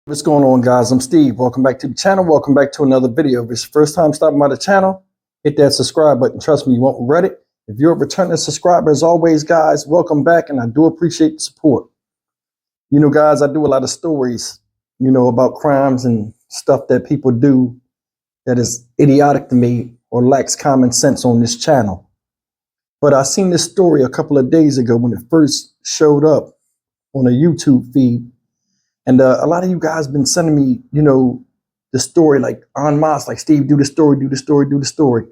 What's going on, guys? I'm Steve. Welcome back to the channel. Welcome back to another video. If it's your first time stopping by the channel, hit that subscribe button. Trust me, you won't regret it. If you're a returning subscriber, as always, guys, welcome back, and I do appreciate the support. You know, guys, I do a lot of stories, about crimes and stuff that people do that is idiotic to me or lacks common sense on this channel. But I seen this story a couple of days ago when it first showed up on a YouTube feed. And a lot of you guys been sending me, the story like en masse, like, Steve, do the story, do the story, do the story.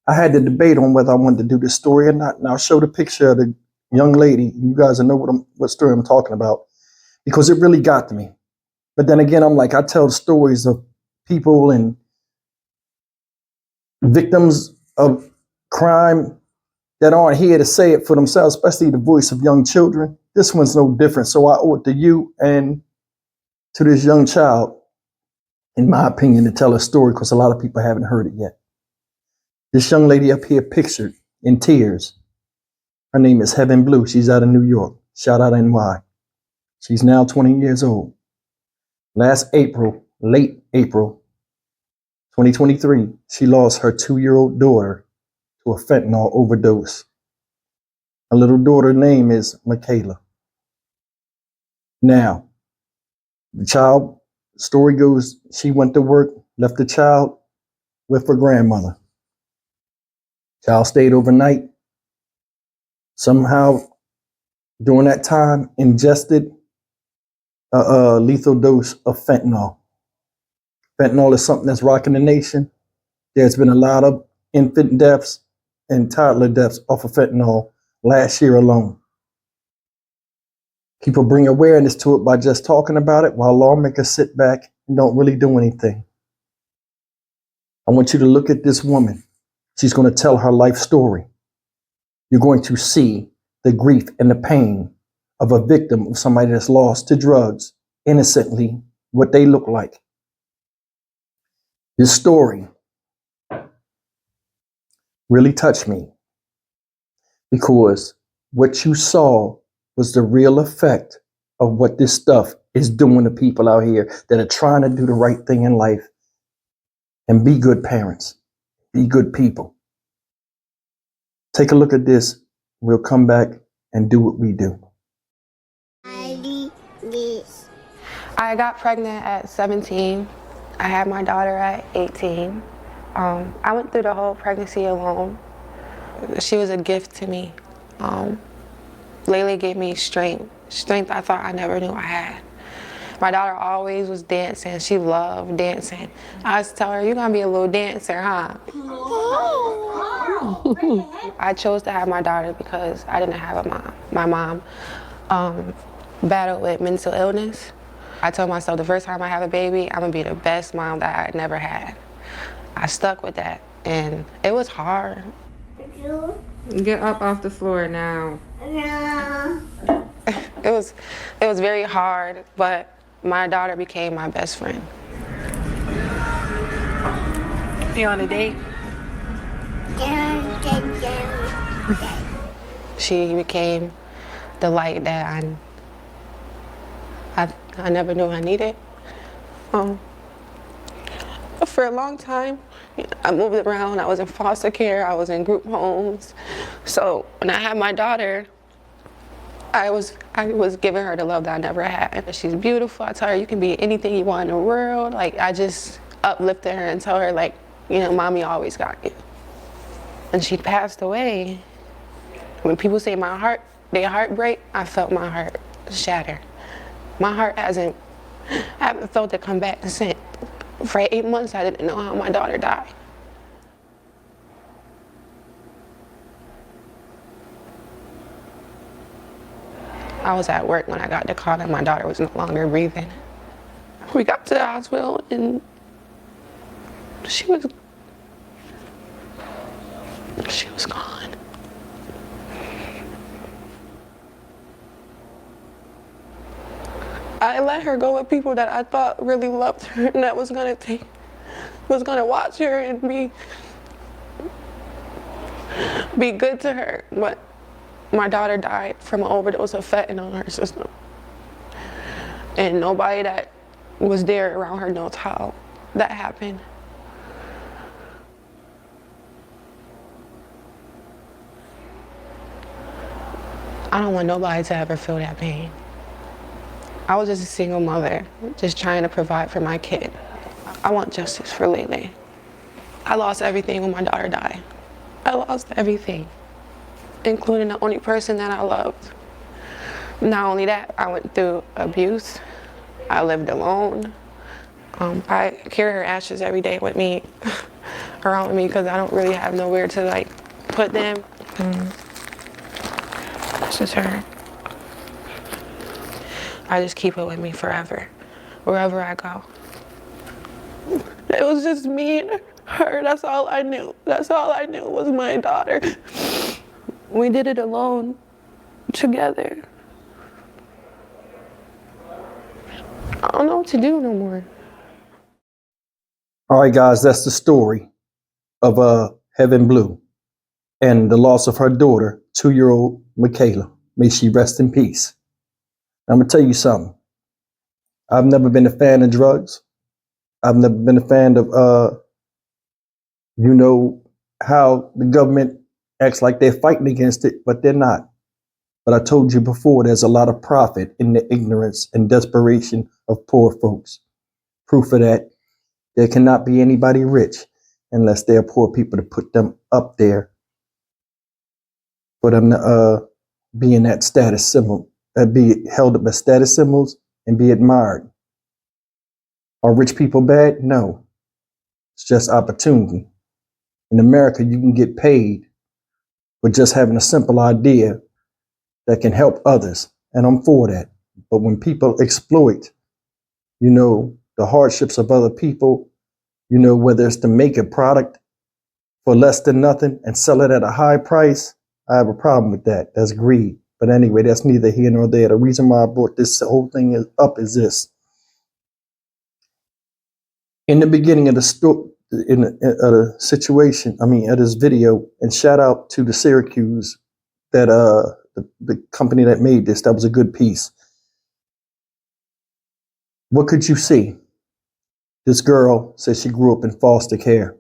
I had to debate on whether I wanted to do this story or not. And I'll show the picture of the young lady. You guys will know what story I'm talking about, because it really got to me. But then again, I'm like, I tell stories of people and victims of crime that aren't here to say it for themselves, especially the voice of young children. This one's no different. So I owe it to you and to this young child, in my opinion, to tell a story, because a lot of people haven't heard it yet. This young lady up here pictured in tears, her name is Heaven Blue. She's out of New York. Shout out NY. She's now 20 years old. Last April, late April 2023, she lost her 2-year-old daughter to a fentanyl overdose. Her little daughter's name is Michaela. Now, the child, story goes, she went to work, left the child with her grandmother. Child stayed overnight. Somehow, during that time, ingested a lethal dose of fentanyl. Fentanyl is something that's rocking the nation. There's been a lot of infant deaths and toddler deaths off of fentanyl last year alone. People bring awareness to it by just talking about it, while lawmakers sit back and don't really do anything. I want you to look at this woman. She's going to tell her life story. You're going to see the grief and the pain of a victim of somebody that's lost to drugs innocently, what they look like. This story really touched me, because what you saw was the real effect of what this stuff is doing to people out here that are trying to do the right thing in life and be good parents, be good people. Take a look at this. We'll come back and do what we do. I got pregnant at 17. I had my daughter at 18. I went through the whole pregnancy alone. She was a gift to me. Layla gave me strength I thought I never knew I had. My daughter always was dancing. She loved dancing. I used to tell her, "You're gonna be a little dancer, huh?" I chose to have my daughter because I didn't have a mom. My mom battled with mental illness. I told myself the first time I have a baby, I'm gonna be the best mom that I never had. I stuck with that, and it was hard. Get up off the floor now. It was very hard, but my daughter became my best friend. You on a date? She became the light that I never knew I needed. For a long time, I moved around. I was in foster care. I was in group homes. So when I had my daughter, I was giving her the love that I never had. She's beautiful. I tell her, you can be anything you want in the world. Like, I just uplifted her and tell her, like, mommy always got you. And she passed away. When people say their heart break, I felt my heart shatter. My heart I haven't felt it come back since. For 8 months, I didn't know how my daughter died. I was at work when I got the call that my daughter was no longer breathing. We got to the hospital and she was gone. I let her go with people that I thought really loved her and that was gonna watch her and be good to her. But my daughter died from an overdose of fentanyl in her system. And nobody that was there around her knows how that happened. I don't want nobody to ever feel that pain. I was just a single mother, just trying to provide for my kid. I want justice for Lele. I lost everything when my daughter died. I lost everything, including the only person that I loved. Not only that, I went through abuse. I lived alone. I carry her ashes every day with me, around with me, because I don't really have nowhere to like put them. This is her. I just keep it with me forever, wherever I go. It was just me and her. That's all I knew. That's all I knew was my daughter. We did it alone, together. I don't know what to do no more. All right, guys, that's the story of Heaven Blue and the loss of her daughter, 2-year-old Michaela. May she rest in peace. I'm gonna tell you something. I've never been a fan of drugs. I've never been a fan of you know, how the government acts like they're fighting against it, but they're not. But I told you before, there's a lot of profit in the ignorance and desperation of poor folks. Proof of that, there cannot be anybody rich unless there are poor people to put them up there for them to be in that status symbol, be held up as status symbols and be admired. Are rich people bad? No, it's just opportunity. In America, you can get paid for just having a simple idea that can help others, and I'm for that. But when people exploit, you know, the hardships of other people, you know, whether it's to make a product for less than nothing and sell it at a high price, I have a problem with that. That's greed. But anyway, that's neither here nor there. The reason why I brought this whole thing up is this. In the beginning of the story, in the situation, of this video, and shout out to the Syracuse, that the company that made this, that was a good piece. What could you see? This girl says she grew up in foster care,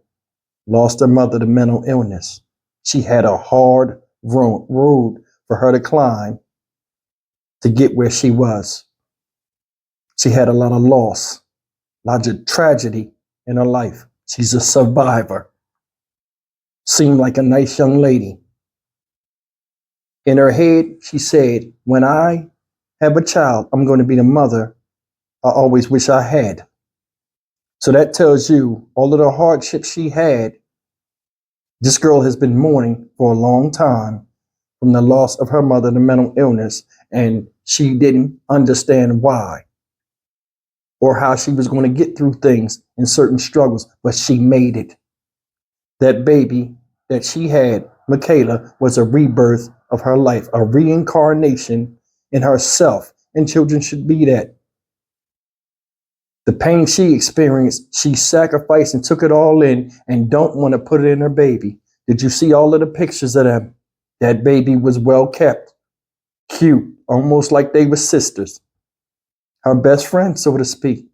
lost her mother to mental illness. She had a hard road for her to climb to get where she was. She had a lot of loss, lots of tragedy in her life. She's a survivor. Seemed like a nice young lady. In her head, she said, when I have a child, I'm going to be the mother I always wish I had. So that tells you all of the hardships she had. This girl has been mourning for a long time from the loss of her mother to mental illness, and she didn't understand why or how she was going to get through things in certain struggles, but she made it. That baby that she had, Michaela, was a rebirth of her life, a reincarnation in herself, and children should be that. The pain she experienced, she sacrificed and took it all in and don't want to put it in her baby. Did you see all of the pictures of them? That baby was well kept, cute, almost like they were sisters. Her best friend, so to speak.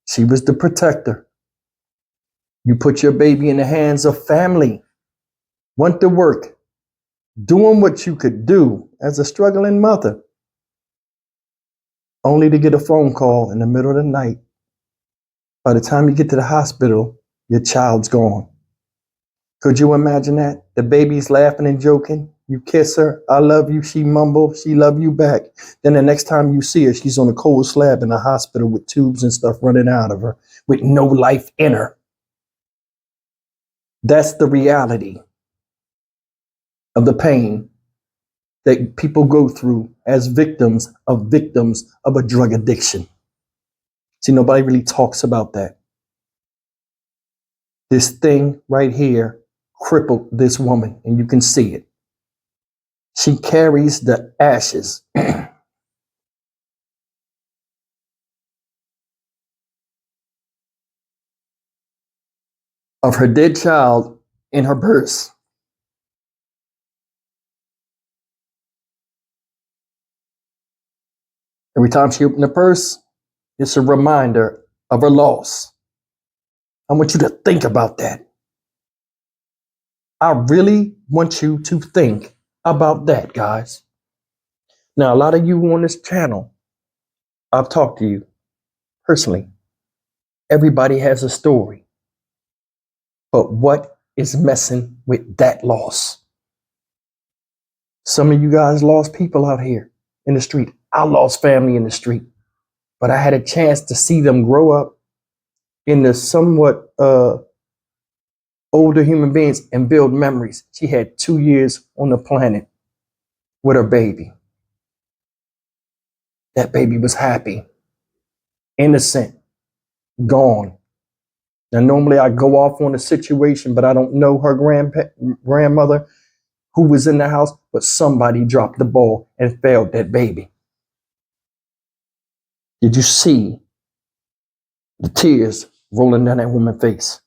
She was the protector. You put your baby in the hands of family, went to work, doing what you could do as a struggling mother, only to get a phone call in the middle of the night. By the time you get to the hospital, your child's gone. Could you imagine that? The baby's laughing and joking. You kiss her, I love you. She mumbles, she love you back. Then the next time you see her, she's on a cold slab in the hospital with tubes and stuff running out of her with no life in her. That's the reality of the pain that people go through as victims of a drug addiction. See, nobody really talks about that. This thing right here crippled this woman, and you can see it. She carries the ashes of her dead child in her purse. Every time she opened the purse, it's a reminder of her loss. I want you to think about that. I really want you to think about that, guys. Now, a lot of you on this channel, I've talked to you personally. Everybody has a story. But what is messing with that loss? Some of you guys lost people out here in the street. I lost family in the street. But I had a chance to see them grow up into somewhat older human beings and build memories. She had 2 years on the planet with her baby. That baby was happy, innocent, gone. Now, normally I go off on a situation, but I don't know her grandmother who was in the house, but somebody dropped the ball and failed that baby. Did you see the tears rolling down that woman's face?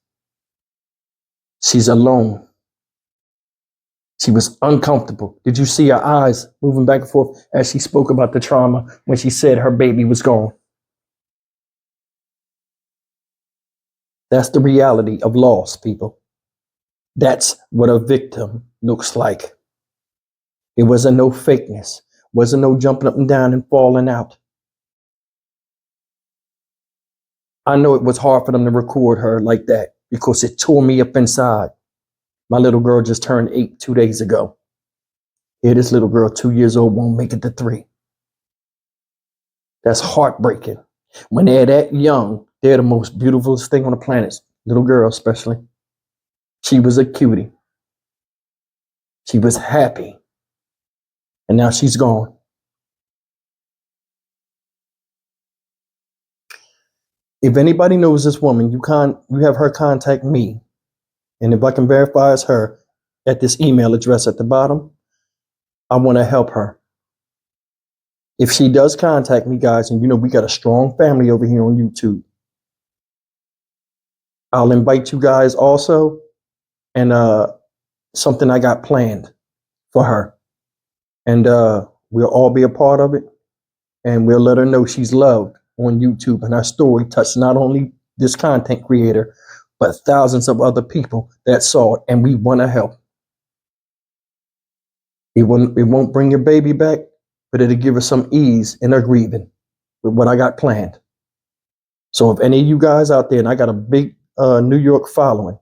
She's alone. She was uncomfortable. Did you see her eyes moving back and forth as she spoke about the trauma when she said her baby was gone? That's the reality of loss, people. That's what a victim looks like. It wasn't no fakeness. Wasn't no jumping up and down and falling out. I know it was hard for them to record her like that because it tore me up inside. My little girl just turned 8 2 days ago. Here, this little girl, 2 years old, won't make it to 3. That's heartbreaking. When they're that young, they're the most beautiful thing on the planet. Little girl, especially. She was a cutie. She was happy. And now she's gone. If anybody knows this woman, you have her contact me. And if I can verify it's her at this email address at the bottom, I want to help her. If she does contact me, guys, and you know we got a strong family over here on YouTube, I'll invite you guys also, and something I got planned for her. And we'll all be a part of it, and we'll let her know she's loved on YouTube, and our story touched not only this content creator, but thousands of other people that saw it, and we want to help. It won't bring your baby back, but it'll give her some ease in her grieving with what I got planned. So if any of you guys out there, and I got a big New York following,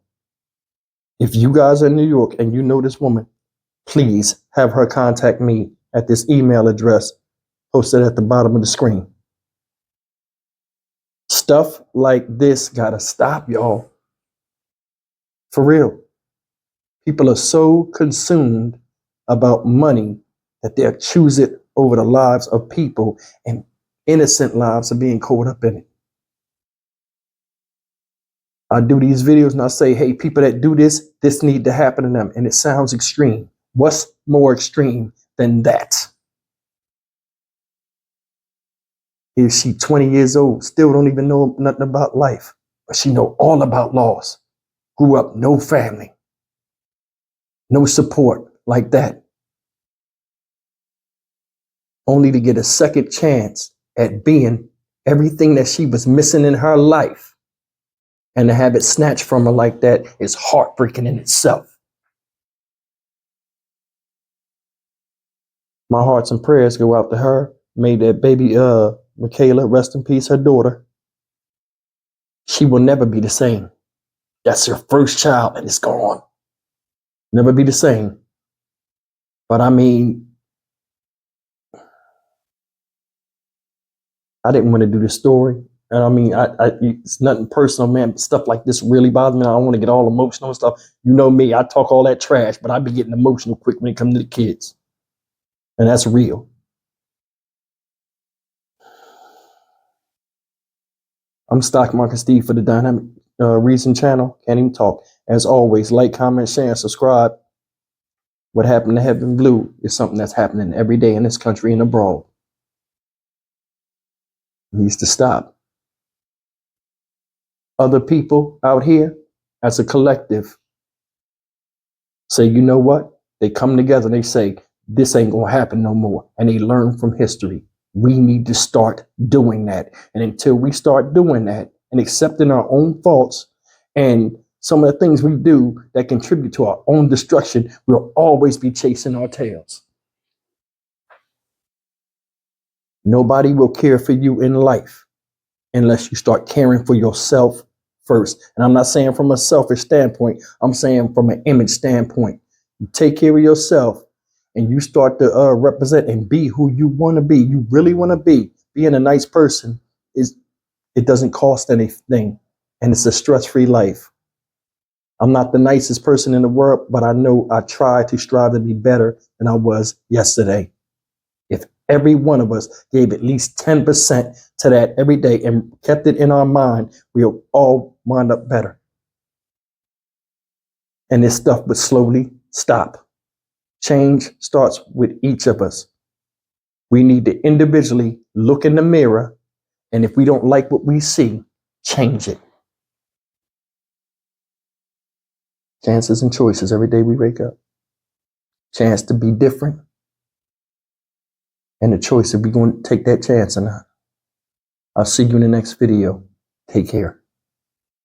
if you guys are in New York and you know this woman, please have her contact me at this email address posted at the bottom of the screen. Stuff like this gotta stop, y'all. For real. People are so consumed about money that they'll choose it over the lives of people, and innocent lives are being caught up in it. I do these videos and I say, hey, people that do this need to happen to them. And it sounds extreme. What's more extreme than that? Is she 20 years old, still don't even know nothing about life, but she know all about loss. Grew up, no family, no support like that. Only to get a second chance at being everything that she was missing in her life. And to have it snatched from her like that is heartbreaking in itself. My hearts and prayers go out to her. May that baby, Michaela, rest in peace, her daughter. She will never be the same. That's her first child and it's gone. Never be the same. But I mean, I didn't want to do this story. And I mean, it's nothing personal, man. But stuff like this really bothers me. I don't want to get all emotional and stuff. You know me, I talk all that trash, but I be getting emotional quick when it comes to the kids. And that's real. I'm Stock Market Steve for the Dynamic Reason channel. Can't even talk. As always, like, comment, share, and subscribe. What happened to Heaven Blue is something that's happening every day in this country and abroad. It needs to stop. Other people out here, as a collective, say, you know what? They come together and they say, this ain't gonna happen no more. And they learn from history. We need to start doing that. And until we start doing that, and accepting our own faults and some of the things we do that contribute to our own destruction, we'll always be chasing our tails. Nobody will care for you in life unless you start caring for yourself first. And I'm not saying from a selfish standpoint, I'm saying from an image standpoint. You take care of yourself and you start to represent and be who you want to be. You really want to be. Being a nice person it doesn't cost anything, and it's a stress-free life. I'm not the nicest person in the world, but I know I try to strive to be better than I was yesterday. If every one of us gave at least 10% to that every day and kept it in our mind, we'll all wind up better. And this stuff would slowly stop. Change starts with each of us. We need to individually look in the mirror, and if we don't like what we see, change it. Chances and choices every day we wake up. Chance to be different. And the choice if we're going to take that chance or not. I'll see you in the next video. Take care.